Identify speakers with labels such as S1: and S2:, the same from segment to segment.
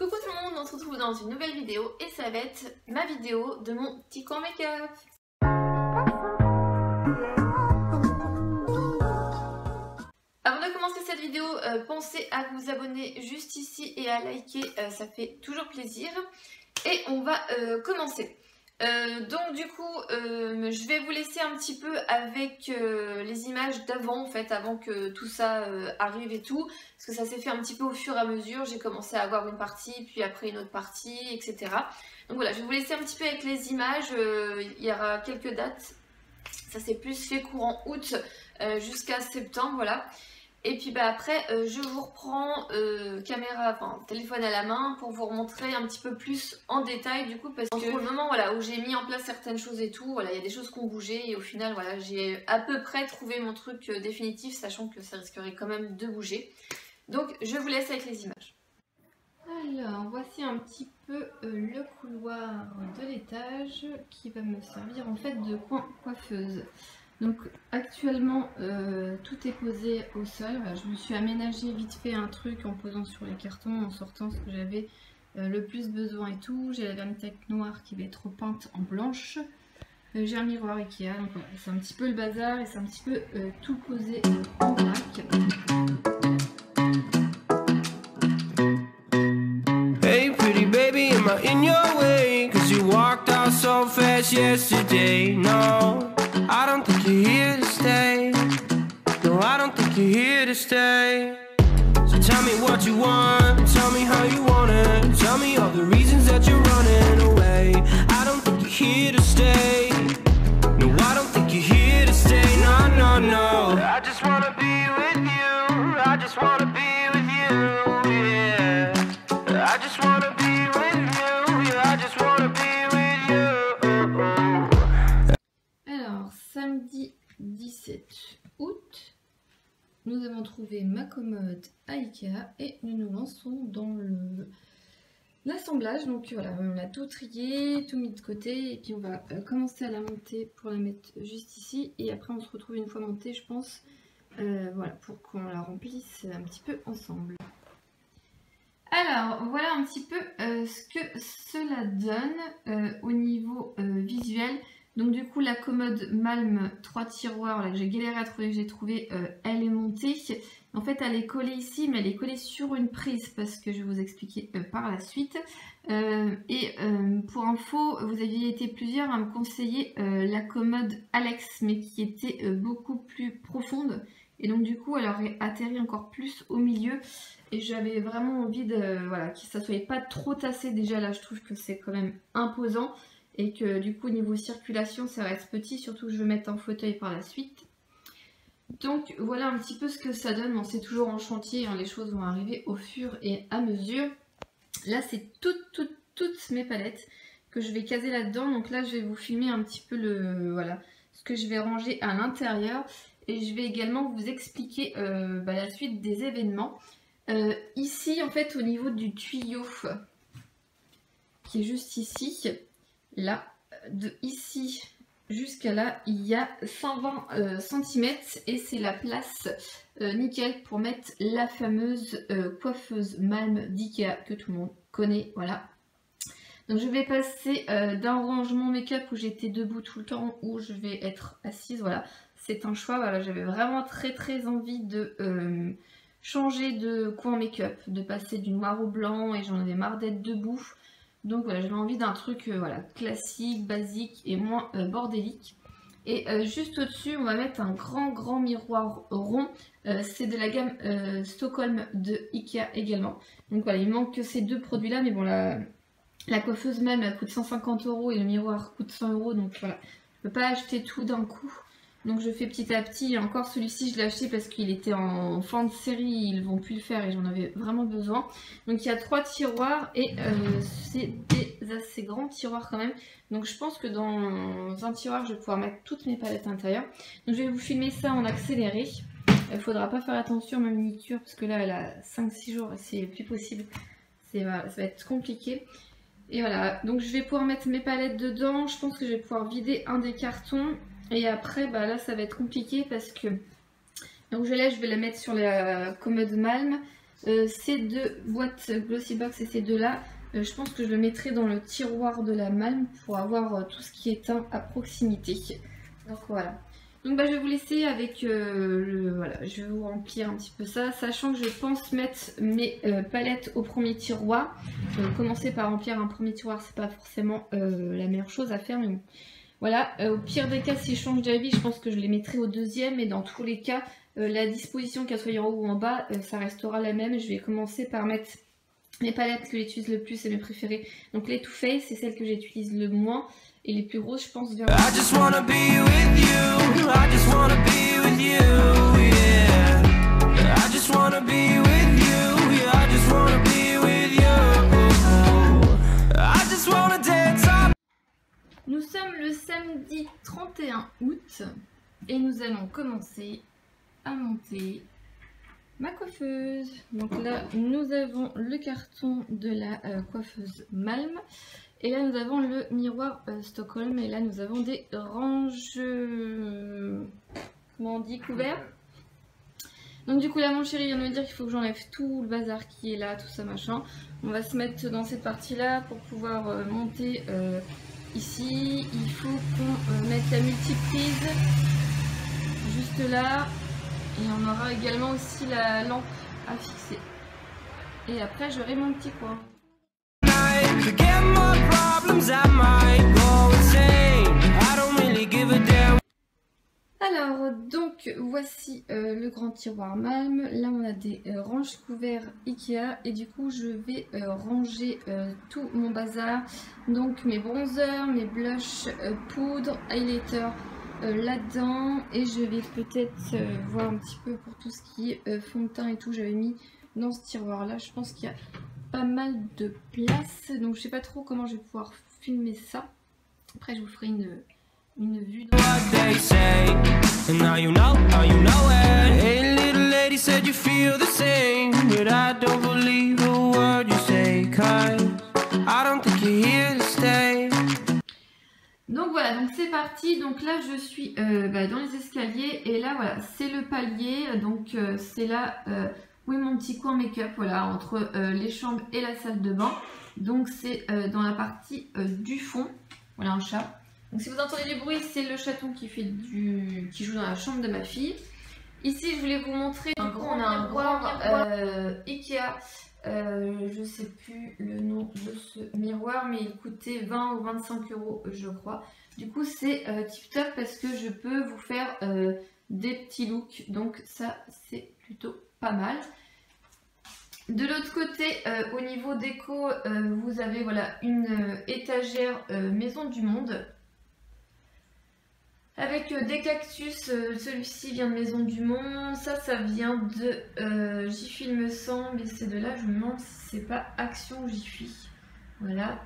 S1: Coucou tout le monde, on se retrouve dans une nouvelle vidéo et ça va être ma vidéo de mon petit coin make-up. Avant de commencer cette vidéo, pensez à vous abonner juste ici et à liker, ça fait toujours plaisir. Et on va commencer. Donc du coup, je vais vous laisser un petit peu avec les images d'avant, en fait, avant que tout ça arrive et tout, parce que ça s'est fait un petit peu au fur et à mesure. J'ai commencé à avoir une partie, puis après une autre partie, etc. Donc voilà, je vais vous laisser un petit peu avec les images. Il y aura quelques dates. Ça s'est plus fait courant août jusqu'à septembre, voilà. Et puis bah après je vous reprends téléphone à la main pour vous remontrer un petit peu plus en détail du coup, parce que pour le moment voilà où j'ai mis en place certaines choses et tout, voilà il y a des choses qui ont bougé et au final voilà j'ai à peu près trouvé mon truc définitif, sachant que ça risquerait quand même de bouger. Donc je vous laisse avec les images. Alors voici un petit peu le couloir de l'étage qui va me servir en fait de coin coiffeuse. Donc actuellement tout est posé au sol. Je me suis aménagé vite fait un truc en posant sur les cartons, en sortant ce que j'avais le plus besoin et tout. J'ai la vernitac noire qui va être repeinte en blanche. J'ai un miroir Ikea, donc voilà, c'est un petit peu le bazar et c'est un petit peu tout posé en vrac.
S2: Hey pretty baby, am I in your way? Cause you walked out so fast yesterday. No, I don't think you're here to stay. No, I don't think you're here to stay. So tell me what you want, tell me how you want it. Tell me all the reasons that you're running away. I don't think you're here to stay. No, I don't think you're here to stay. No, no, no. I just wanna be with you. I just wanna be with you, yeah. I just wanna be with you. Yeah, I just wanna be with you.
S1: Alors, samedi 17 août, nous avons trouvé ma commode à Ikea et nous nous lançons dans l'assemblage. Donc voilà, on a tout trié, tout mis de côté et puis on va commencer à la monter pour la mettre juste ici. Et après on se retrouve une fois montée, je pense, voilà, pour qu'on la remplisse un petit peu ensemble. Alors voilà un petit peu ce que cela donne au niveau visuel. Donc du coup la commode Malm 3 tiroirs là, que j'ai galéré à trouver, que j'ai trouvé, elle est montée. En fait elle est collée ici, mais elle est collée sur une prise parce que je vais vous expliquer par la suite. Pour info, vous aviez été plusieurs à me conseiller la commode Alex, mais qui était beaucoup plus profonde. Et donc du coup elle aurait atterri encore plus au milieu. Et j'avais vraiment envie de voilà, que ça ne soit pas trop tassé. Déjà là je trouve que c'est quand même imposant. Et que du coup niveau circulation ça reste petit, surtout que je veux mettre un fauteuil par la suite. Donc voilà un petit peu ce que ça donne. Bon, c'est toujours en chantier, hein, les choses vont arriver au fur et à mesure. Là c'est toutes mes palettes que je vais caser là-dedans. Donc là je vais vous filmer un petit peu voilà, ce que je vais ranger à l'intérieur. Et je vais également vous expliquer la suite des événements. Ici en fait au niveau du tuyau qui est juste ici, là, de ici jusqu'à là, il y a 120 cm et c'est la place nickel pour mettre la fameuse coiffeuse Malm d'Ikea que tout le monde connaît, voilà. Donc je vais passer d'un rangement make-up où j'étais debout tout le temps où je vais être assise, voilà. C'est un choix, voilà, j'avais vraiment très envie de changer de coin make-up, de passer du noir au blanc et j'en avais marre d'être debout. Donc voilà, j'avais envie d'un truc voilà, classique, basique et moins bordélique. Et juste au-dessus, on va mettre un grand miroir rond. C'est de la gamme Stockholm de Ikea également. Donc voilà, il manque que ces deux produits-là. Mais bon, la coiffeuse même, elle coûte 150 € et le miroir coûte 100 €. Donc voilà, je ne peux pas acheter tout d'un coup. Donc je fais petit à petit. Et encore celui-ci, je l'ai acheté parce qu'il était en fin de série. Ils ne vont plus le faire et j'en avais vraiment besoin. Donc il y a 3 tiroirs et c'est des assez grands tiroirs quand même. Donc je pense que dans un tiroir, je vais pouvoir mettre toutes mes palettes à l'intérieur. Donc je vais vous filmer ça en accéléré. Il ne faudra pas faire attention à ma miniature parce que là, elle a 5-6 jours et c'est plus possible. Voilà, ça va être compliqué. Et voilà, donc je vais pouvoir mettre mes palettes dedans. Je pense que je vais pouvoir vider un des cartons. Et après, bah là, ça va être compliqué parce que donc je vais la mettre sur la commode Malm. Ces deux boîtes Glossybox et ces deux-là, je pense que je le mettrai dans le tiroir de la Malm pour avoir tout ce qui est teint à proximité. Donc voilà. Donc bah, je vais vous laisser avec voilà, je vais vous remplir un petit peu ça, sachant que je pense mettre mes palettes au premier tiroir. Commencer par remplir un premier tiroir, c'est pas forcément la meilleure chose à faire, mais bon. Voilà, au pire des cas, si je change d'avis, je pense que je les mettrai au deuxième, et dans tous les cas, la disposition, qu'elle soit en haut ou en bas, ça restera la même. Je vais commencer par mettre mes palettes que j'utilise le plus et mes préférées. Donc les Too Faced, c'est celles que j'utilise le moins. Et les plus grosses, je pense, vers...
S2: I just wanna be with you. I just wanna be with you. Yeah. I just wanna be with you. Yeah, I just wanna be with you. I just wanna dance on.
S1: Nous sommes le samedi 31 août et nous allons commencer à monter ma coiffeuse. Donc là, nous avons le carton de la coiffeuse Malm. Et là, nous avons le miroir Stockholm. Et là, nous avons des ranges... comment on dit? Couverts. Donc du coup, là, mon chéri vient de me dire qu'il faut que j'enlève tout le bazar qui est là, tout ça, machin. On va se mettre dans cette partie-là pour pouvoir monter ici. Il faut qu'on mette la multiprise juste là. Et on aura également aussi la lampe à fixer. Et après, j'aurai mon petit coin. Alors, donc, voici le grand tiroir Malm. Là, on a des ranges couverts Ikea. Et du coup, je vais ranger tout mon bazar. Donc, mes bronzers, mes blushs, poudre, highlighter là-dedans. Et je vais peut-être voir un petit peu pour tout ce qui est fond de teint et tout. J'avais mis dans ce tiroir-là. Je pense qu'il y a pas mal de place, donc je sais pas trop comment je vais pouvoir filmer ça. Après je vous ferai une vue de... Donc voilà, donc c'est parti. Donc là je suis dans les escaliers et là voilà c'est le palier, donc c'est là oui, mon petit coin make-up, voilà, entre les chambres et la salle de bain. Donc c'est dans la partie du fond. Voilà un chat. Donc si vous entendez du bruit, c'est le chaton qui joue dans la chambre de ma fille. Ici, je voulais vous montrer. On a un miroir Ikea. Je sais plus le nom de ce miroir, mais il coûtait 20 ou 25 €, je crois. Du coup, c'est tip top parce que je peux vous faire des petits looks. Donc ça, c'est plutôt pas mal. De l'autre côté, au niveau déco, vous avez voilà une étagère Maison du Monde avec des cactus. Celui-ci vient de Maison du Monde, ça vient de Jiffy il me semble, et c'est de là je me demande si c'est pas Action Jiffy. Voilà.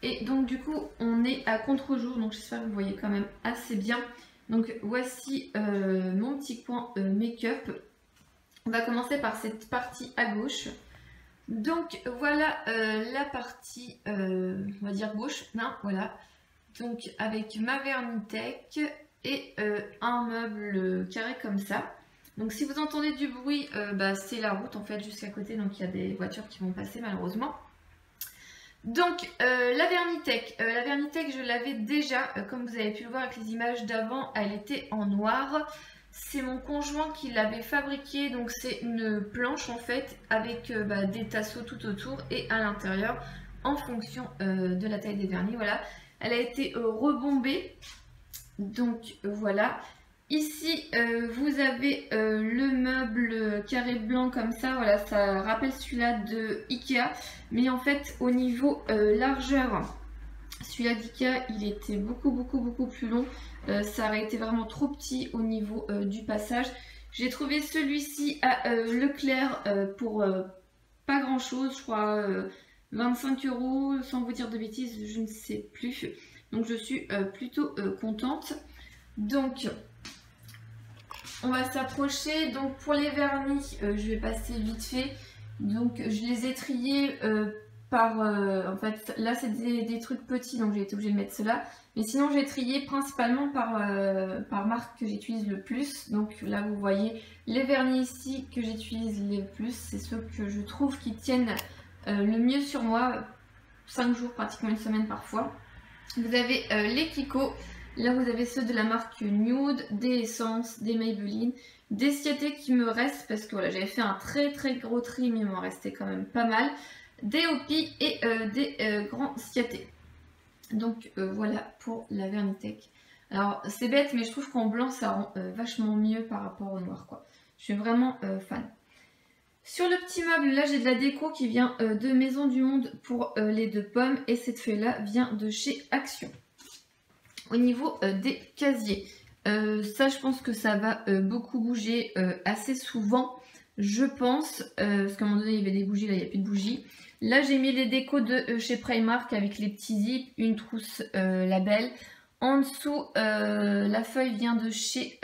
S1: Et donc du coup on est à contre-jour, donc j'espère que vous voyez quand même assez bien. Donc voici mon petit coin make-up. On va commencer par cette partie à gauche. Donc voilà la partie, on va dire gauche, non, voilà. Donc avec ma Vernitech et un meuble carré comme ça. Donc si vous entendez du bruit, c'est la route en fait jusqu'à côté, donc il y a des voitures qui vont passer malheureusement. Donc la Vernitech, je l'avais déjà, comme vous avez pu le voir avec les images d'avant, elle était en noir. C'est mon conjoint qui l'avait fabriqué, donc c'est une planche en fait avec des tasseaux tout autour et à l'intérieur en fonction de la taille des vernis. Voilà, elle a été rebombée, donc voilà. Ici vous avez le meuble carré blanc comme ça, voilà, ça rappelle celui-là de Ikea, mais en fait au niveau largeur, celui-là d'Ikea il était beaucoup plus long. Ça aurait été vraiment trop petit au niveau du passage. J'ai trouvé celui-ci à Leclerc pour pas grand chose, je crois 25 € sans vous dire de bêtises, je ne sais plus. Donc je suis plutôt contente. Donc on va s'approcher. Donc pour les vernis, je vais passer vite fait. Donc je les ai triés par... en fait, là c'est des trucs petits, donc j'ai été obligée de mettre cela. Mais sinon j'ai trié principalement par marque que j'utilise le plus. Donc là vous voyez les vernis ici que j'utilise le plus. C'est ceux que je trouve qui tiennent le mieux sur moi. 5 jours, pratiquement une semaine parfois. Vous avez les Kiko. Là vous avez ceux de la marque Nude, des Essence, des Maybelline, des Ciaté qui me restent parce que voilà, j'avais fait un très gros tri mais il m'en restait quand même pas mal. Des Hopi et des grands Ciaté. Donc voilà pour la Vernitech. Alors c'est bête mais je trouve qu'en blanc ça rend vachement mieux par rapport au noir quoi. Je suis vraiment fan. Sur le petit meuble là j'ai de la déco qui vient de Maison du Monde pour les 2 pommes et cette feuille là vient de chez Action. Au niveau des casiers, ça je pense que ça va beaucoup bouger assez souvent, je pense, parce qu'à un moment donné il y avait des bougies, là il n'y a plus de bougies. Là j'ai mis les décos de chez Primark avec les petits zips, une trousse label. En dessous la feuille vient de chez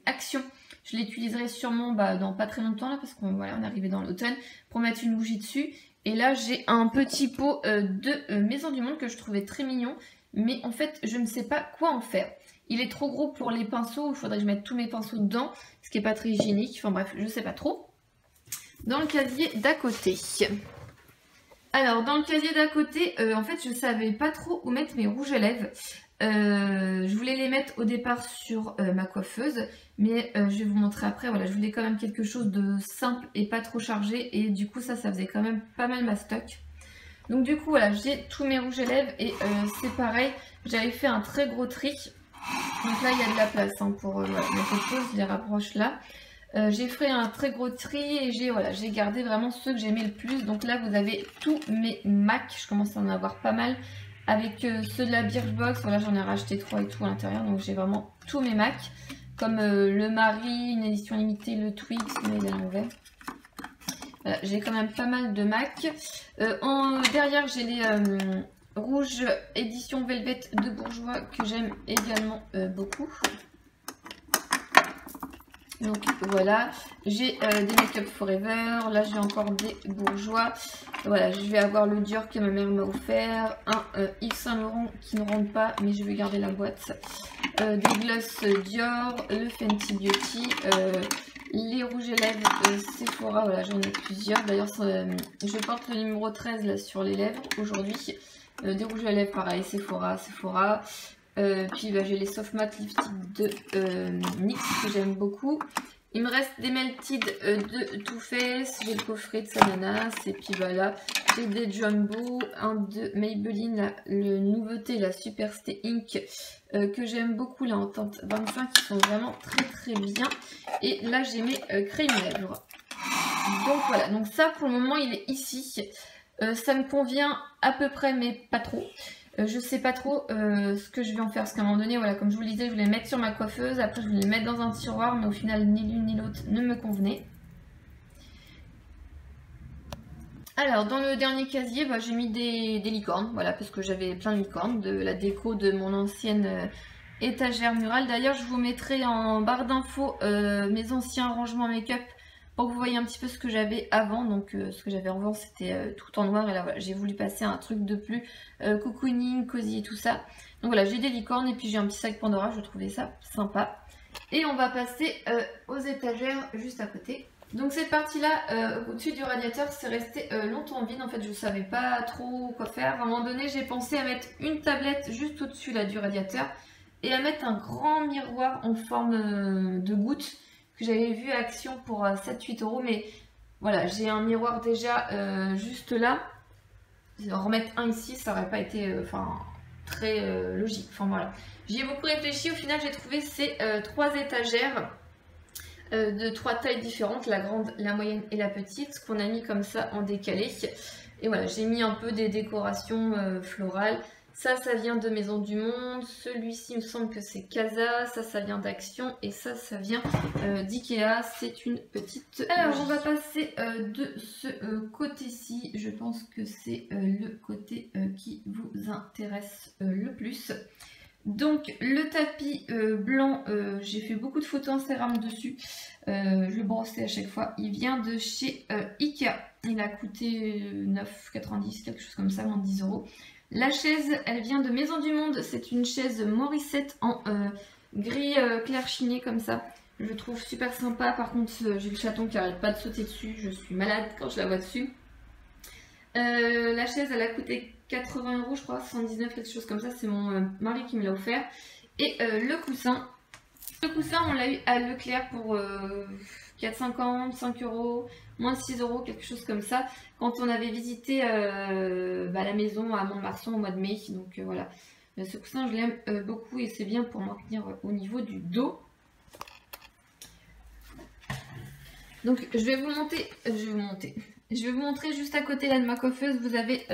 S1: Action. Je l'utiliserai sûrement dans pas très longtemps là parce qu'on voilà, on est arrivé dans l'automne pour mettre une bougie dessus. Et là j'ai un petit pot de Maison du Monde que je trouvais très mignon. Mais en fait, je ne sais pas quoi en faire. Il est trop gros pour les pinceaux. Il faudrait que je mette tous mes pinceaux dedans. Ce qui n'est pas très hygiénique. Enfin bref, je ne sais pas trop. Dans le casier d'à côté. Alors, dans le casier d'à côté, en fait, je ne savais pas trop où mettre mes rouges à lèvres. Je voulais les mettre au départ sur ma coiffeuse. Mais je vais vous montrer après. Voilà, je voulais quand même quelque chose de simple et pas trop chargé. Et du coup, ça faisait quand même pas mal ma stock. Donc du coup voilà, j'ai tous mes rouges à lèvres et c'est pareil, j'avais fait un très gros tri. Donc là il y a de la place pour mettre autre chose, je les rapproche là. J'ai fait un très gros tri et j'ai gardé vraiment ceux que j'aimais le plus. Donc là vous avez tous mes MAC, je commence à en avoir pas mal. Avec ceux de la Birchbox, voilà j'en ai racheté 3 et tout à l'intérieur. Donc j'ai vraiment tous mes MAC. Comme le Marie, une édition limitée, le Twix, mais il est à l'envers. Voilà, j'ai quand même pas mal de MAC. Derrière, j'ai les rouges édition Velvet de Bourjois que j'aime également beaucoup. Donc voilà, j'ai des Make Up Forever. Là, j'ai encore des Bourjois. Voilà, je vais avoir le Dior que ma mère m'a offert. Un Yves Saint Laurent qui ne rentre pas, mais je vais garder la boîte. Des gloss Dior, le Fenty Beauty. Les rouges à lèvres Sephora, voilà j'en ai plusieurs. D'ailleurs je porte le numéro 13 là sur les lèvres aujourd'hui. Des rouges à lèvres pareil, Sephora. Puis j'ai les soft matte lipstick de NYX que j'aime beaucoup. Il me reste des Melted de Too Faced, j'ai le coffret de Sananas et puis voilà, j'ai des Jumbo, un de Maybelline, là, le nouveauté, la Super Stay Ink que j'aime beaucoup là en teinte 25 qui sont vraiment très bien. Et là j'ai mes crayons lèvres. Donc voilà, donc ça pour le moment il est ici. Ça me convient à peu près mais pas trop. Je sais pas trop ce que je vais en faire parce qu'à un moment donné, voilà, comme je vous le disais, je voulais les mettre sur ma coiffeuse, après je voulais les mettre dans un tiroir, mais au final ni l'une ni l'autre ne me convenait. Alors dans le dernier casier, j'ai mis des licornes, voilà, parce que j'avais plein de licornes, de la déco de mon ancienne étagère murale. D'ailleurs je vous mettrai en barre d'infos mes anciens rangements make-up pour que vous voyez un petit peu ce que j'avais avant. Donc ce que j'avais avant c'était tout en noir et là voilà, j'ai voulu passer à un truc de plus cocooning, cosy et tout ça. Donc voilà, j'ai des licornes et puis j'ai un petit sac Pandora, je trouvais ça sympa. Et on va passer aux étagères juste à côté. Donc cette partie là au-dessus du radiateur c'est resté longtemps vide. En fait je savais pas trop quoi faire. À un moment donné j'ai pensé à mettre une tablette juste au-dessus là du radiateur et à mettre un grand miroir en forme de goutte que j'avais vu à Action pour 7-8 €. Mais voilà, j'ai un miroir déjà juste là. En remettre un ici, ça aurait pas été très logique. Enfin voilà. J'y ai beaucoup réfléchi. Au final, j'ai trouvé ces 3 étagères de 3 tailles différentes, la grande, la moyenne et la petite, qu'on a mis comme ça en décalé. Et voilà, j'ai mis un peu des décorations florales. Ça vient de Maison du Monde. Celui-ci, il me semble que c'est Casa. Ça vient d'Action. Et ça vient d'Ikea. C'est une petite... Alors, on va passer de ce côté-ci. Je pense que c'est le côté qui vous intéresse le plus. Donc le tapis blanc, j'ai fait beaucoup de photos Instagram dessus. Je le brossais à chaque fois. Il vient de chez Ikea. Il a coûté 9,90, quelque chose comme ça, moins 10 €. La chaise, elle vient de Maison du Monde. C'est une chaise Morissette en gris clair chiné comme ça. Je le trouve super sympa. Par contre, j'ai le chaton qui n'arrête pas de sauter dessus. Je suis malade quand je la vois dessus. La chaise, elle a coûté 80 €, je crois, 79, quelque chose comme ça. C'est mon mari qui me l'a offert. Et le coussin, on l'a eu à Leclerc pour 4,50, 5 €, moins 6 €, quelque chose comme ça. Quand on avait visité la maison à Mont-de-Marsan au mois de mai. Donc voilà. Ce coussin, je l'aime beaucoup et c'est bien pour maintenir au niveau du dos. Donc je vais vous montrer juste à côté là de ma coiffeuse. Vous avez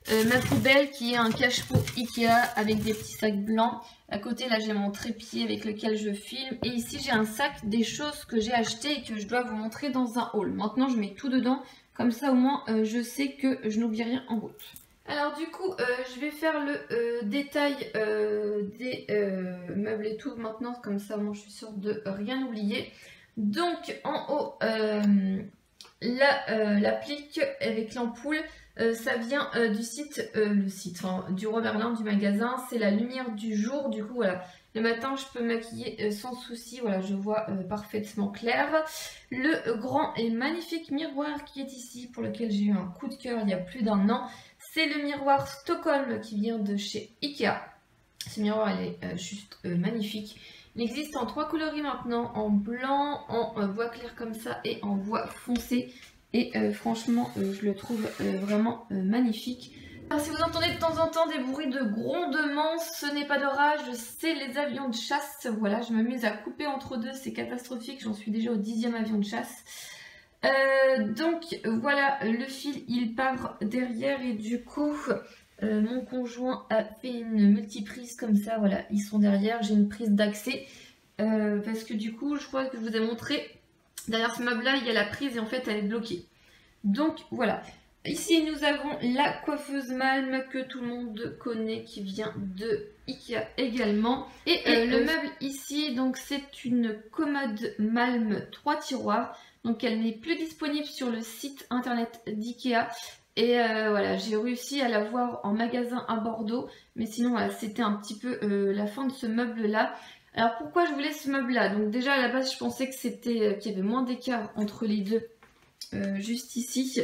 S1: ma poubelle qui est un cache-pot Ikea avec des petits sacs blancs. À côté là j'ai mon trépied avec lequel je filme. Et ici j'ai un sac des choses que j'ai achetées et que je dois vous montrer dans un haul. Maintenant je mets tout dedans. Comme ça au moins je sais que je n'oublie rien en route. Alors du coup je vais faire le détail des meubles et tout maintenant. Comme ça au moins je suis sûre de rien oublier. Donc en haut, l'applique avec l'ampoule, ça vient du site, du Roi Merlin, du magasin. C'est la lumière du jour. Du coup voilà, le matin je peux maquiller sans souci. Voilà, je vois parfaitement clair. Le grand et magnifique miroir qui est ici, pour lequel j'ai eu un coup de cœur il y a plus d'1 an. C'est le miroir Stockholm qui vient de chez Ikea. Ce miroir il est juste magnifique. Il existe en 3 coloris maintenant, en blanc, en bois clair comme ça et en bois foncé. Et franchement, je le trouve vraiment magnifique. Alors si vous entendez de temps en temps des bruits de grondements, ce n'est pas d'orage, c'est les avions de chasse. Voilà, je m'amuse à couper entre deux, c'est catastrophique, j'en suis déjà au 10e avion de chasse. Donc voilà, le fil il part derrière et du coup... mon conjoint a fait une multiprise comme ça, voilà, ils sont derrière, j'ai une prise d'accès parce que du coup, je crois que je vous ai montré, derrière ce meuble là, il y a la prise et en fait elle est bloquée. Donc voilà, ici nous avons la coiffeuse Malm que tout le monde connaît qui vient de Ikea également. Et le meuble ici, donc c'est une commode Malm 3 tiroirs, donc elle n'est plus disponible sur le site internet d'Ikea. Et voilà, j'ai réussi à l'avoir en magasin à Bordeaux. Mais sinon, voilà, c'était un petit peu la fin de ce meuble-là. Alors, pourquoi je voulais ce meuble-là? Donc déjà, à la base, je pensais que c'était qu'il y avait moins d'écart entre les deux. Juste ici.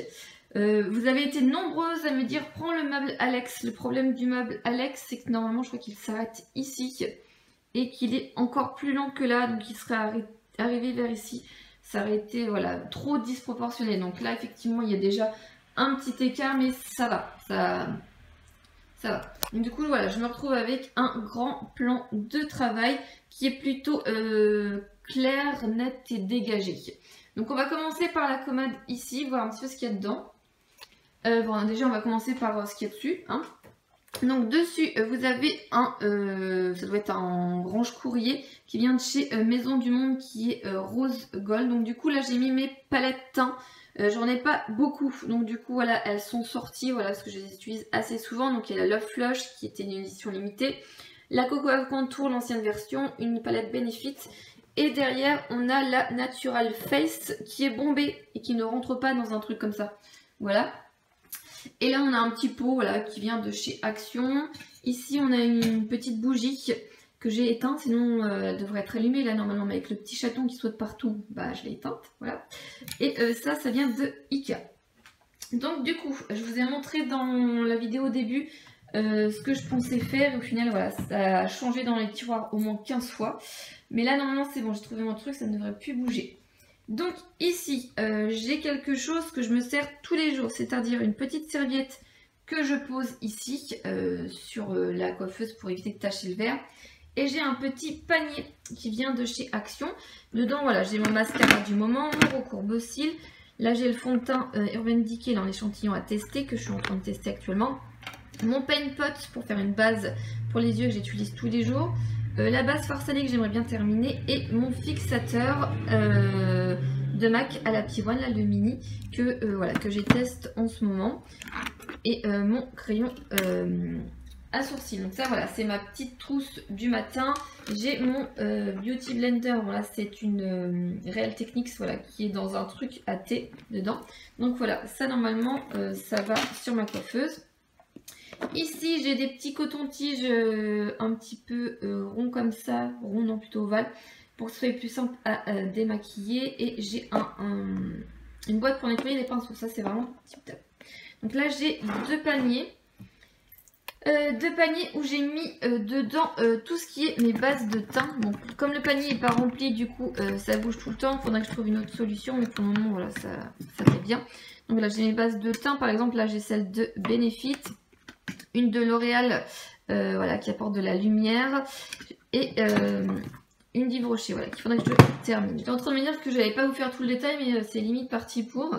S1: Vous avez été nombreuses à me dire, prends le meuble Alex. Le problème du meuble Alex, c'est que normalement, je crois qu'il s'arrête ici. Et qu'il est encore plus long que là. Donc, il serait arrivé vers ici. Ça aurait été, voilà, trop disproportionné. Donc là, effectivement, il y a déjà... un petit écart, mais ça va, ça va. Donc, du coup, voilà, je me retrouve avec un grand plan de travail qui est plutôt clair, net et dégagé. Donc, on va commencer par la commode ici, voir un petit peu ce qu'il y a dedans. Bon, déjà, on va commencer par ce qu'il y a dessus. Hein. Donc, dessus, vous avez un, ça doit être un range courrier qui vient de chez Maison du Monde qui est rose gold. Donc, du coup, là, j'ai mis mes palettes teints. J'en ai pas beaucoup, donc du coup voilà, elles sont sorties, voilà, parce que je les utilise assez souvent. Donc il y a la Love Flush qui était une édition limitée, la Coco Contour, l'ancienne version, une palette Benefit, et derrière on a la Natural Face qui est bombée et qui ne rentre pas dans un truc comme ça, voilà. Et là on a un petit pot, voilà, qui vient de chez Action. Ici on a une petite bougie que j'ai éteinte, sinon elle devrait être allumée là normalement, mais avec le petit chaton qui saute partout, bah je l'ai éteinte, voilà. Et ça vient de Ikea. Donc du coup, je vous ai montré dans la vidéo au début ce que je pensais faire, et au final voilà, ça a changé dans les tiroirs au moins 15 fois. Mais là normalement c'est bon, j'ai trouvé mon truc, ça ne devrait plus bouger. Donc ici, j'ai quelque chose que je me sers tous les jours, c'est-à-dire une petite serviette que je pose ici sur la coiffeuse pour éviter de tacher le verre. Et j'ai un petit panier qui vient de chez Action. Dedans, voilà, j'ai mon mascara du moment, mon recourbe cils. Là, j'ai le fond de teint Urban Decay dans l'échantillon à tester, que je suis en train de tester actuellement. Mon Paint Pot pour faire une base pour les yeux que j'utilise tous les jours. La base farcalée que j'aimerais bien terminer. Et mon fixateur de MAC à la pivoine, là, le mini, que, voilà, que j'ai testé en ce moment. Et mon crayon à sourcils. Donc ça voilà, c'est ma petite trousse du matin. J'ai mon Beauty Blender, voilà, c'est une Real Techniques, voilà, qui est dans un truc à thé dedans. Donc voilà, ça normalement ça va sur ma coiffeuse. Ici j'ai des petits cotons-tiges un petit peu ronds comme ça, ronds non plutôt ovales, pour que ce soit plus simple à démaquiller. Et j'ai une boîte pour nettoyer les pinceaux, ça c'est vraiment tip top. Donc là j'ai deux paniers où j'ai mis dedans tout ce qui est mes bases de teint. Donc comme le panier n'est pas rempli, du coup ça bouge tout le temps, il faudra que je trouve une autre solution, mais pour le moment voilà, ça fait bien. Donc là j'ai mes bases de teint, par exemple là j'ai celle de Benefit, une de L'Oréal voilà, qui apporte de la lumière, et une d'Yves Rocher, voilà, qu'il faudrait que je termine. J'étais en train de me dire que je n'allais pas vous faire tout le détail, mais c'est limite parti pour.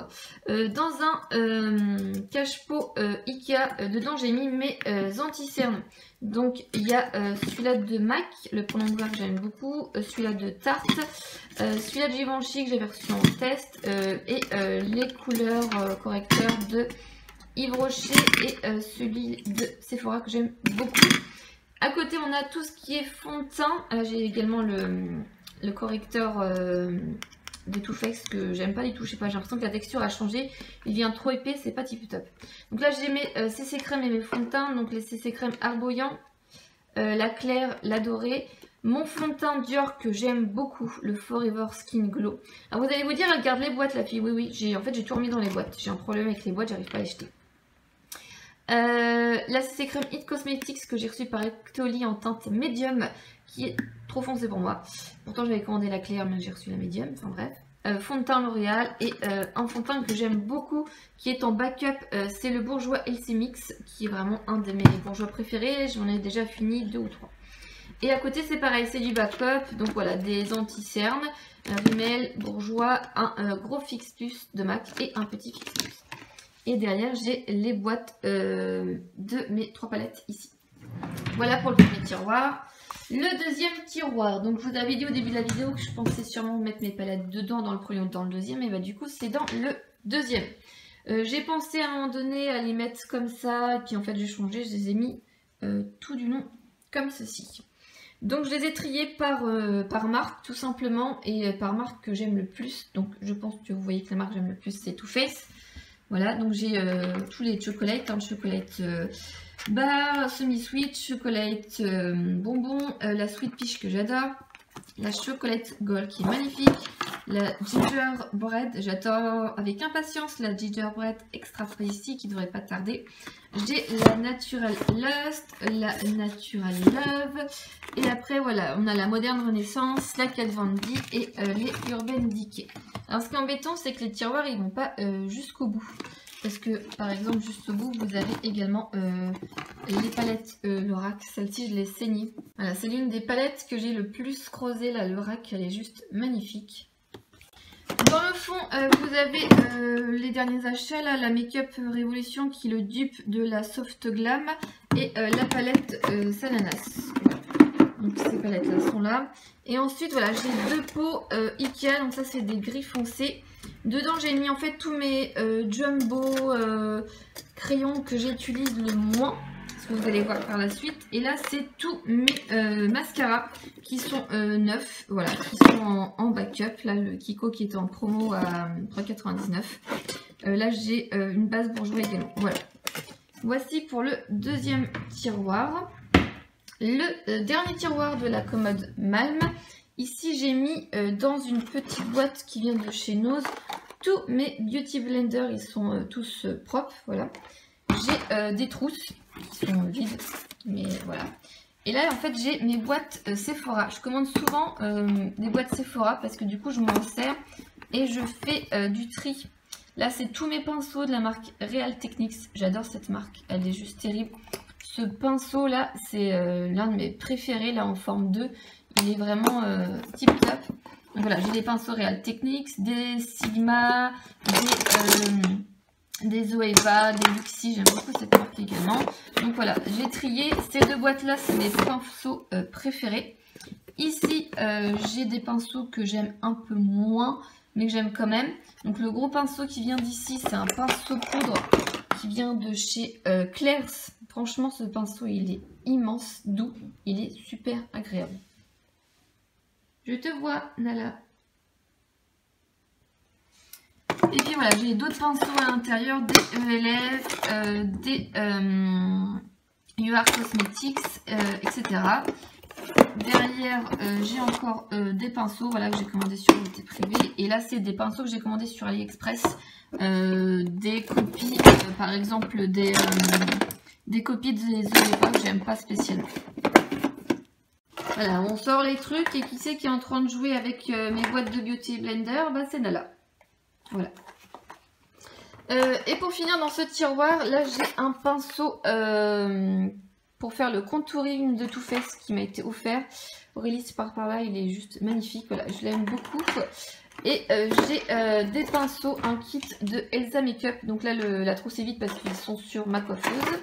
S1: Dans un cache-pot Ikea, dedans j'ai mis mes anti-cernes. Donc il y a celui-là de MAC, le prolongeur que j'aime beaucoup, celui-là de Tarte, celui-là de Givenchy que j'avais reçu en test, et les couleurs correcteurs de Yves Rocher et celui de Sephora que j'aime beaucoup. À côté, on a tout ce qui est fond de teint. J'ai également le correcteur de Too Faced que j'aime pas du tout. Je sais pas, j'ai l'impression que la texture a changé. Il vient trop épais, c'est pas tip top. Donc là, j'ai mes CC crème et mes fonds de teint. Donc les CC crème Arboyant, la claire, la dorée. Mon fond de teint Dior que j'aime beaucoup, le Forever Skin Glow. Alors vous allez vous dire, elle garde les boîtes la fille. Oui, oui, en fait j'ai tout remis dans les boîtes. J'ai un problème avec les boîtes, j'arrive pas à les jeter. La CC crème It Cosmetics que j'ai reçue par Ectoly en teinte médium, qui est trop foncé pour moi. Pourtant j'avais commandé la claire mais j'ai reçu la médium, enfin bref. Fond de teint L'Oréal et un fond de teint que j'aime beaucoup qui est en backup, c'est le Bourjois LC Mix, qui est vraiment un de mes bourgeois préférés. J'en ai déjà fini 2 ou 3. Et à côté c'est pareil, c'est du backup, donc voilà, des anti-cernes, Rimmel, Bourjois, un gros Fix Plus de MAC et un petit Fix Plus. Et derrière, j'ai les boîtes de mes 3 palettes ici. Voilà pour le premier tiroir. Le deuxième tiroir. Donc, je vous avais dit au début de la vidéo que je pensais sûrement mettre mes palettes dedans dans le premier ou dans le deuxième. Et bah, du coup, c'est dans le deuxième. J'ai pensé à un moment donné à les mettre comme ça. Et puis, en fait, j'ai changé. Je les ai mis tout du long comme ceci. Donc, je les ai triés par marque, tout simplement. Et par marque que j'aime le plus. Donc, je pense que vous voyez que la marque que j'aime le plus, c'est Too Faced. Voilà, donc j'ai tous les chocolates, chocolate bar, semi-sweet, chocolate bonbon, la sweet peach que j'adore, la chocolate gold qui est magnifique, la gingerbread, j'attends avec impatience la gingerbread extra spicy qui devrait pas tarder. J'ai la Natural Lust, la Natural Love, et après voilà, on a la Moderne Renaissance, la Kat Von D et les Urban Decay. Alors ce qui est embêtant, c'est que les tiroirs ils vont pas jusqu'au bout. Parce que par exemple juste au bout vous avez également les palettes Lorac. Celle-ci je l'ai saignée. Voilà, c'est l'une des palettes que j'ai le plus creusée, la Lorac, elle est juste magnifique. Dans le fond vous avez les derniers achats là, la Make-up Révolution qui est le dupe de la Soft Glam et la palette Sananas. Voilà. Donc ces palettes là sont là. Et ensuite voilà, j'ai 2 pots Ikea, donc ça c'est des gris foncés. Dedans j'ai mis en fait tous mes jumbo crayons que j'utilise le moins, ce que vous allez voir par la suite. Et là c'est tous mes mascaras qui sont neufs, voilà, qui sont en backup. Là le Kiko qui est en promo à 3,99. Là j'ai une base bourgeois également. Voilà. Voici pour le deuxième tiroir. Le dernier tiroir de la commode Malm. Ici, j'ai mis dans une petite boîte qui vient de chez Nose tous mes Beauty Blender. Ils sont tous propres, voilà. J'ai des trousses qui sont vides, mais voilà. Et là, en fait, j'ai mes boîtes Sephora. Je commande souvent des boîtes Sephora parce que du coup, je m'en sers et je fais du tri. Là, c'est tous mes pinceaux de la marque Real Techniques. J'adore cette marque, elle est juste terrible. Ce pinceau là, c'est l'un de mes préférés là en forme 2. Il est vraiment tip top. Donc voilà, j'ai des pinceaux Real Techniques, des Sigma, des Zoeva, des Luxi. J'aime beaucoup cette marque également. Donc voilà, j'ai trié. Ces 2 boîtes là, c'est mes pinceaux préférés. Ici, j'ai des pinceaux que j'aime un peu moins, mais que j'aime quand même. Donc le gros pinceau qui vient d'ici, c'est un pinceau poudre qui vient de chez Claire's. Franchement, ce pinceau, il est immense, doux. Il est super agréable. Je te vois, Nala. Et puis voilà, j'ai d'autres pinceaux à l'intérieur, des ELF, des UR Cosmetics, etc. Derrière, j'ai encore des pinceaux voilà, que j'ai commandés sur Beauté Privée. Et là, c'est des pinceaux que j'ai commandés sur AliExpress. Des copies, par exemple, des copies de Zoeva que j'aime pas spécialement. Voilà, on sort les trucs et qui c'est qui est en train de jouer avec mes boîtes de Beauty Blender? Bah, c'est Nala. Voilà. Et pour finir dans ce tiroir, là j'ai un pinceau pour faire le contouring de Too Faced qui m'a été offert. Aurélie, c'est par là, il est juste magnifique. Voilà, je l'aime beaucoup. Et j'ai des pinceaux, un kit de Elsa Makeup. Donc là, la trousse est vide parce qu'ils sont sur ma coiffeuse.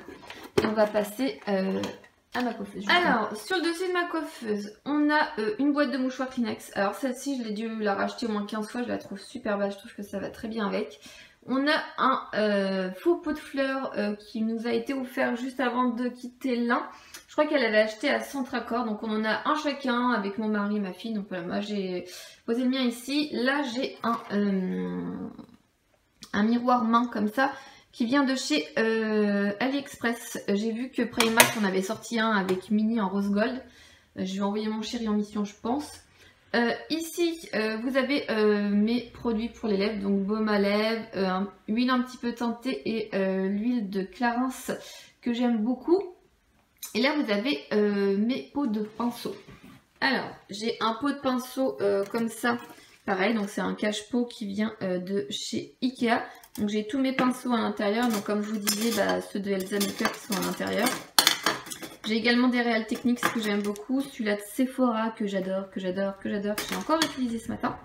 S1: Et on va passer à ma coiffeuse. Alors, sur le dessus de ma coiffeuse, on a une boîte de mouchoirs Kleenex. Alors celle-ci, je l'ai dû la racheter au moins 15 fois. Je la trouve super belle, je trouve que ça va très bien avec. On a un faux pot de fleurs qui nous a été offert juste avant de quitter l'un. Je crois qu'elle avait acheté à Centracor. Donc on en a un chacun avec mon mari et ma fille. Donc voilà, moi j'ai posé le mien ici. Là j'ai un miroir main comme ça qui vient de chez AliExpress. J'ai vu que Primark en avait sorti un avec Mini en rose gold. Je vais envoyer mon chéri en mission je pense. Ici vous avez mes produits pour les lèvres, donc baume à lèvres, huile un petit peu teintée et l'huile de Clarins que j'aime beaucoup. Et là vous avez mes pots de pinceau. Alors j'ai un pot de pinceau comme ça, pareil, donc c'est un cache-pot qui vient de chez Ikea. Donc j'ai tous mes pinceaux à l'intérieur, donc comme je vous disais, bah, ceux de Elsa Makeup sont à l'intérieur. J'ai également des Real Techniques que j'aime beaucoup. Celui-là de Sephora que j'adore, que j'ai encore utilisé ce matin.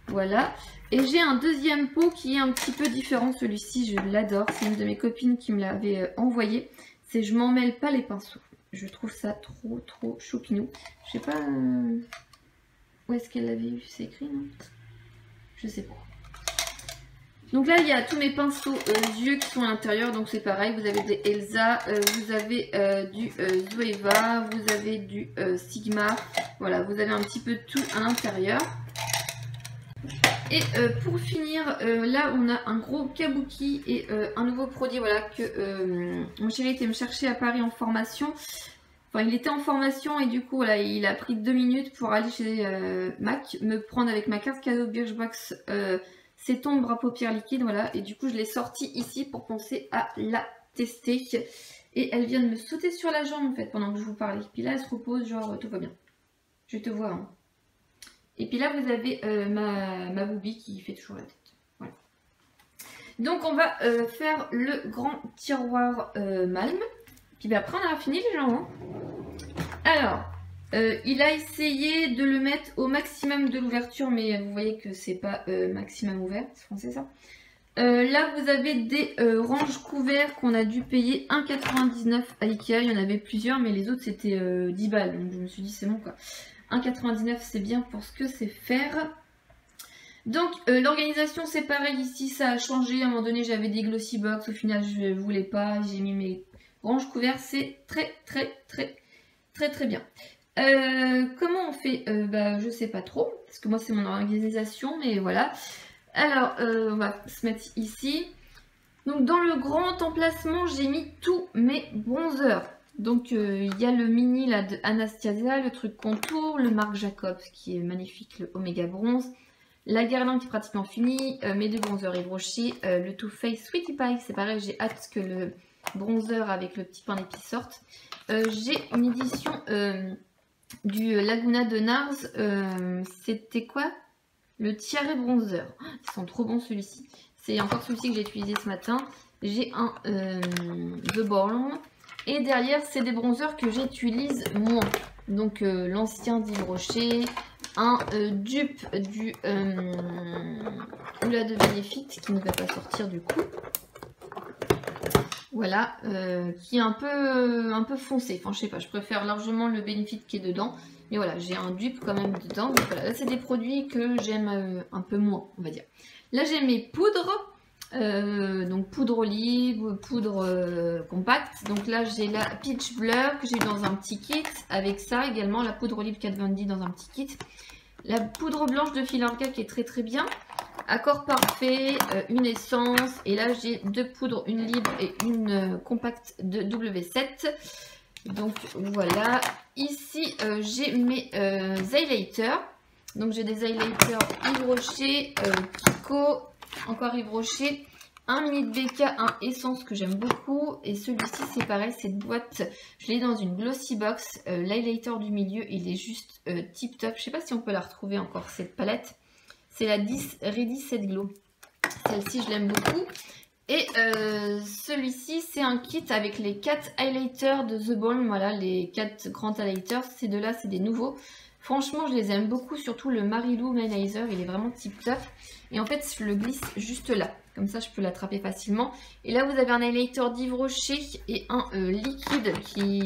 S1: Voilà. Et j'ai un deuxième pot qui est un petit peu différent. Celui-ci, je l'adore. C'est une de mes copines qui me l'avait envoyé. C'est je m'en mêle pas les pinceaux. Je trouve ça trop choupinou. Je sais pas où est-ce qu'elle l'avait eu. C'est écrit, non? Je sais pas. Donc là, il y a tous mes pinceaux yeux qui sont à l'intérieur. Donc c'est pareil, vous avez des Elsa, vous avez du Zoeva, vous avez du Sigma. Voilà, vous avez un petit peu de tout à l'intérieur. Et pour finir, là on a un gros kabuki et un nouveau produit voilà, que mon chéri était me chercher à Paris en formation. Enfin, il était en formation et du coup, voilà, il a pris 2 minutes pour aller chez MAC, me prendre avec ma carte cadeau Birchbox ces tons de bras paupières liquides, voilà. Et du coup, je l'ai sortie ici pour penser à la tester. Et elle vient de me sauter sur la jambe, en fait, pendant que je vous parlais. Puis là, elle se repose, genre, tout va bien. Je te vois, hein. Et puis là, vous avez ma boubie qui fait toujours la tête. Voilà. Donc, on va faire le grand tiroir Malm. Puis ben, après, on a fini les gens, hein. Alors... il a essayé de le mettre au maximum de l'ouverture, mais vous voyez que c'est pas maximum ouvert, c'est français ça. Là vous avez des ranges couverts qu'on a dû payer 1,99 à Ikea, il y en avait plusieurs, mais les autres c'était 10 balles, donc je me suis dit c'est bon quoi. 1,99 c'est bien pour ce que c'est faire. Donc l'organisation c'est pareil ici, ça a changé, à un moment donné j'avais des glossy box, au final je voulais pas, j'ai mis mes ranges couverts, c'est très bien. Comment on fait bah, je sais pas trop, parce que moi c'est mon organisation, mais voilà. Alors, on va se mettre ici. Donc, dans le grand emplacement, j'ai mis tous mes bronzers. Donc, il y a le mini là, de Anastasia, le truc contour, le Marc Jacobs qui est magnifique, le Omega Bronze, la guirlande qui est pratiquement finie, mes 2 bronzers Yves Rocher, le Too Faced Sweetie Pie, c'est pareil, j'ai hâte que le bronzer avec le petit pain d'épices sorte. J'ai une édition... du Laguna de Nars, c'était quoi? Le Tiare Bronzer. Oh, ils sont trop bons celui-ci. C'est encore celui-ci que j'ai utilisé ce matin. J'ai un The Born. Et derrière, c'est des bronzers que j'utilise moins. Donc l'ancien d'Yves Rocher. Un dupe du Oula de Benefit qui ne va pas sortir du coup. Voilà, qui est un peu foncé. Enfin, je sais pas, je préfère largement le Benefit qui est dedans. Mais voilà, j'ai un dupe quand même dedans. Donc voilà, là, c'est des produits que j'aime un peu moins, on va dire. Là, j'ai mes poudres. Donc poudre olive, poudre compacte. Donc là j'ai la Peach Blur que j'ai eu dans un petit kit. Avec ça également la poudre olive Kat Von D dans un petit kit. La poudre blanche de Filorga qui est très bien. Accord parfait, une essence. Et là j'ai 2 poudres, une libre et une compacte de W7. Donc voilà. Ici j'ai mes highlighters. Donc j'ai des highlighters Yves Rocher, Kiko, encore Yves Rocher, un mini de BK, un essence que j'aime beaucoup. Et celui-ci c'est pareil, cette boîte, je l'ai dans une glossy box. L'highlighter du milieu, il est juste tip top. Je sais pas si on peut la retrouver encore cette palette. C'est la 10 Ready Set Glow. Celle-ci je l'aime beaucoup. Et celui-ci c'est un kit avec les 4 highlighters de The Balm. Voilà les 4 grands highlighters. Ces deux là c'est des nouveaux. Franchement, je les aime beaucoup, surtout le Marilou Manizer, il est vraiment tip top. Et en fait, je le glisse juste là. Comme ça, je peux l'attraper facilement. Et là, vous avez un highlighter d'Yves Rocher et un liquide qui...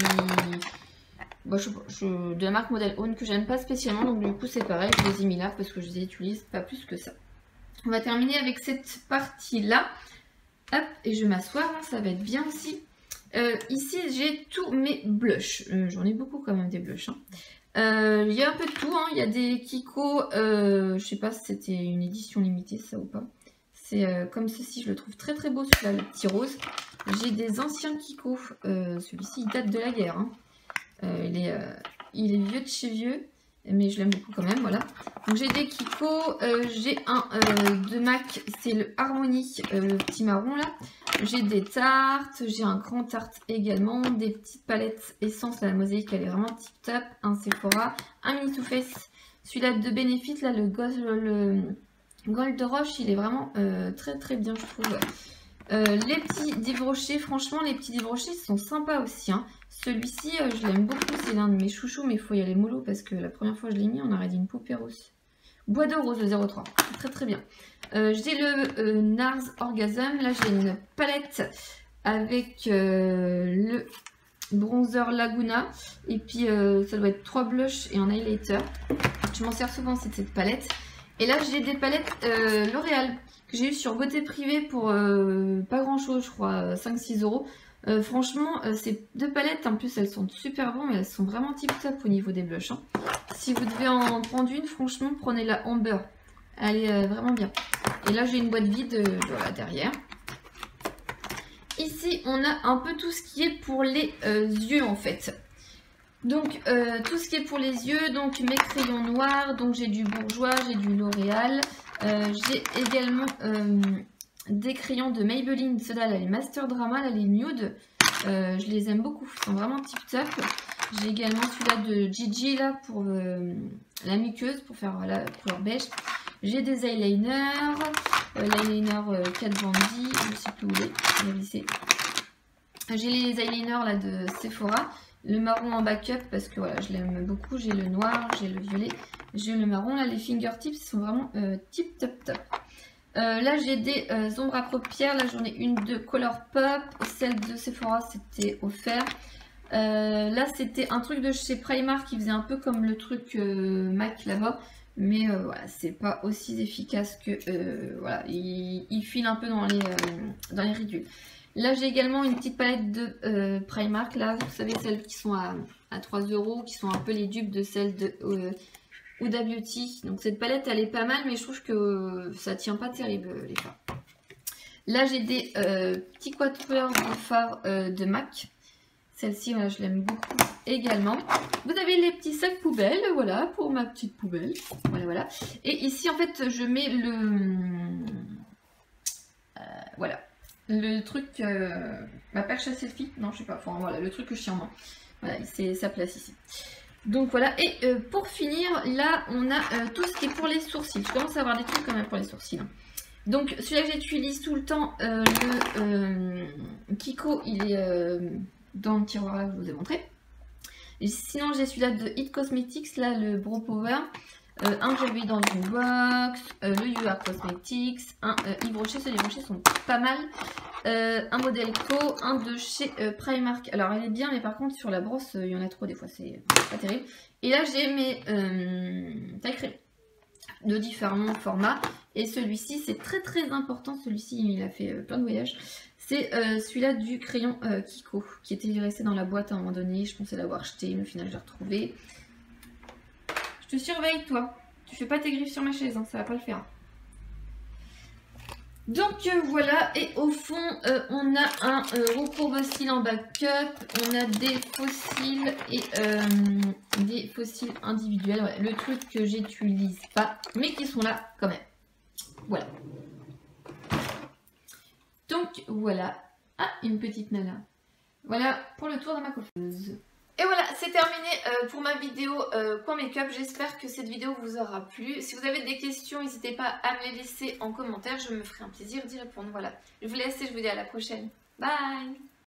S1: Bon, de la marque Model Own que j'aime pas spécialement. Donc du coup, c'est pareil, je les ai mis là parce que je les utilise pas plus que ça. On va terminer avec cette partie-là. Hop, et je vais m'asseoir, hein, ça va être bien aussi. Ici, j'ai tous mes blushs. J'en ai beaucoup quand même des blushs. Hein. Il y a un peu de tout, hein. Il y a des Kiko, je sais pas si c'était une édition limitée ça ou pas. C'est comme ceci, je le trouve très beau celui-là, le petit rose. J'ai des anciens Kiko, celui-ci il date de la guerre. Hein. Il est vieux de chez vieux, mais je l'aime beaucoup quand même, voilà. Donc j'ai des Kiko, j'ai un de MAC, c'est le Harmony, le petit marron là. J'ai des tartes, j'ai un grand tarte également, des petites palettes essence, la mosaïque elle est vraiment tip top, un Sephora, un mini Too Faced, celui-là de Benefit, là le Gold Rush, il est vraiment très bien je trouve. Les petits d'Yves Rocher, franchement les petits d'Yves Rocher sont sympas aussi. Hein. Celui-ci je l'aime beaucoup, c'est l'un de mes chouchous, mais il faut y aller mollo parce que la première fois que je l'ai mis on aurait dit une poupée rose. Bois de rose de 03, très bien. J'ai le NARS Orgasm, là j'ai une palette avec le bronzer Laguna et puis ça doit être 3 blushs et un highlighter. Je m'en sers souvent c'est cette palette. Et là j'ai des palettes L'Oréal que j'ai eu sur Beauté Privée pour pas grand chose, je crois 5-6 euros. Franchement, ces 2 palettes, en plus elles sont super bonnes, mais elles sont vraiment tip top au niveau des blushs. Hein. Si vous devez en prendre une, franchement, prenez la Amber. Elle est vraiment bien. Et là, j'ai une boîte vide voilà, derrière. Ici, on a un peu tout ce qui est pour les yeux, en fait. Donc, tout ce qui est pour les yeux, donc mes crayons noirs. Donc, j'ai du Bourjois, j'ai du L'Oréal. J'ai également... des crayons de Maybelline, ceux-là, les Master Drama, là, les nude, je les aime beaucoup, ils sont vraiment tip top. J'ai également celui-là de Gigi là pour la muqueuse, pour faire la couleur beige. J'ai des eyeliners, l'eyeliner Kat Von D, je ne sais plus où il est glissé. J'ai les eyeliners là de Sephora, le marron en backup parce que voilà, je l'aime beaucoup. J'ai le noir, j'ai le violet, j'ai le marron. Là, les fingertips sont vraiment tip top top. Là j'ai des ombres à paupières, là j'en ai une de Colourpop, celle de Sephora c'était offert. Là c'était un truc de chez Primark qui faisait un peu comme le truc MAC là-bas, mais voilà, c'est pas aussi efficace que voilà, il file un peu dans les ridules. Là j'ai également une petite palette de Primark, là vous savez celles qui sont à 3 €, qui sont un peu les dupes de celles de Huda Beauty. Donc cette palette elle est pas mal, mais je trouve que ça tient pas terrible les fards. Là j'ai des petits quatuors de fards de MAC. Celle-ci voilà, je l'aime beaucoup également. Vous avez les petits sacs poubelles, voilà, pour ma petite poubelle. Voilà. Et ici en fait je mets le voilà, le truc ma perche à selfie, non je sais pas, enfin voilà, le truc que je tiens en main. Voilà, c'est sa place ici. Donc voilà, et pour finir, là on a tout ce qui est pour les sourcils. Je commence à avoir des trucs quand même pour les sourcils. Hein. Donc celui-là que j'utilise tout le temps, le Kiko, il est dans le tiroir là que je vous ai montré. Et sinon j'ai celui-là de It Cosmetics, là le Brow Power. Un que j'avais dans une box, le UR Cosmetics, un Yves Rocher, ceux Yves Rocher sont pas mal. Un modèle Co, un de chez Primark. Alors elle est bien, mais par contre sur la brosse il y en a trop des fois, c'est pas terrible. Et là j'ai mes tailles crème de différents formats Et celui-ci, c'est très important. Celui-ci, il a fait plein de voyages. C'est celui-là du crayon Kiko, qui était resté dans la boîte à un moment donné. Je pensais l'avoir acheté, mais au final, je l'ai retrouvé. Je te surveille, toi. Tu fais pas tes griffes sur ma chaise, hein, ça va pas le faire. Donc voilà, et au fond, on a un recourbe-cils en backup, on a des fossiles et des fossiles individuels. Ouais, le truc que j'utilise pas, mais qui sont là quand même. Voilà. Donc voilà. Ah, une petite nana. Voilà pour le tour de ma coiffeuse. Et voilà, c'est terminé pour ma vidéo coin make-up. J'espère que cette vidéo vous aura plu. Si vous avez des questions, n'hésitez pas à me les laisser en commentaire. Je me ferai un plaisir d'y répondre. Voilà, je vous laisse et je vous dis à la prochaine. Bye!